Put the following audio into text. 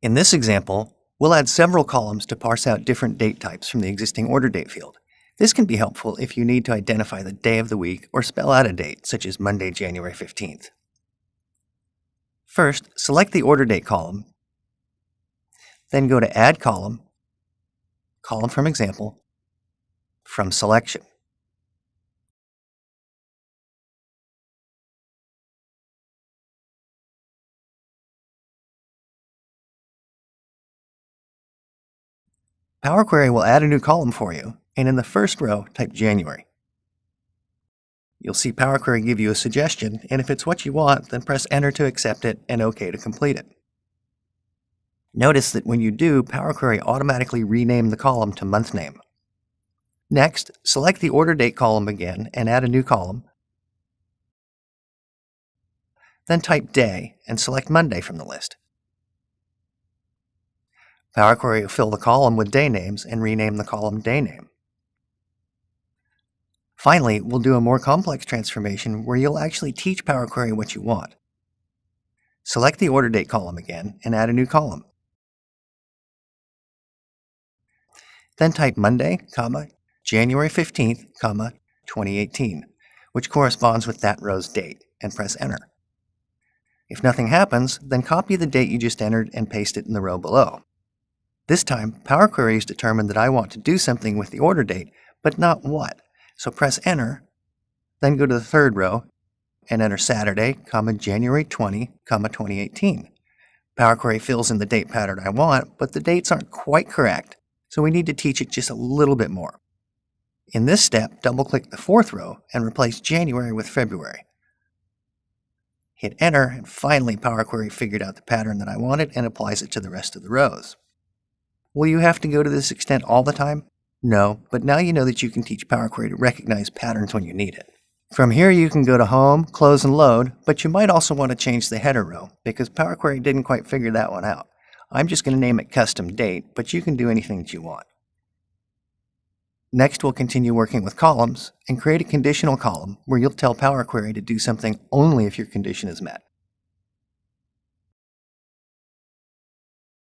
In this example, we'll add several columns to parse out different date types from the existing order date field. This can be helpful if you need to identify the day of the week or spell out a date, such as Monday, January 15th. First, select the order date column, then go to Add Column, Column from Example, from Selection. Power Query will add a new column for you, and in the first row, type January. You'll see Power Query give you a suggestion, and if it's what you want, then press Enter to accept it and OK to complete it. Notice that when you do, Power Query automatically renamed the column to month name. Next, select the order date column again and add a new column. Then type Day and select Monday from the list. Power Query will fill the column with day names and rename the column Day Name. Finally, we'll do a more complex transformation where you'll actually teach Power Query what you want. Select the order date column again and add a new column. Then type Monday, January 15th, 2018, which corresponds with that row's date, and press Enter. If nothing happens, then copy the date you just entered and paste it in the row below. This time, Power Query has determined that I want to do something with the order date, but not what. So press Enter, then go to the third row and enter Saturday, January 20, 2018. Power Query fills in the date pattern I want, but the dates aren't quite correct, so we need to teach it just a little bit more. In this step, double-click the fourth row and replace January with February. Hit Enter, and finally Power Query figured out the pattern that I wanted and applies it to the rest of the rows. Will you have to go to this extent all the time? No, but now you know that you can teach Power Query to recognize patterns when you need it. From here you can go to Home, Close, and Load, but you might also want to change the header row because Power Query didn't quite figure that one out. I'm just going to name it Custom Date, but you can do anything that you want. Next, we'll continue working with columns and create a conditional column where you'll tell Power Query to do something only if your condition is met.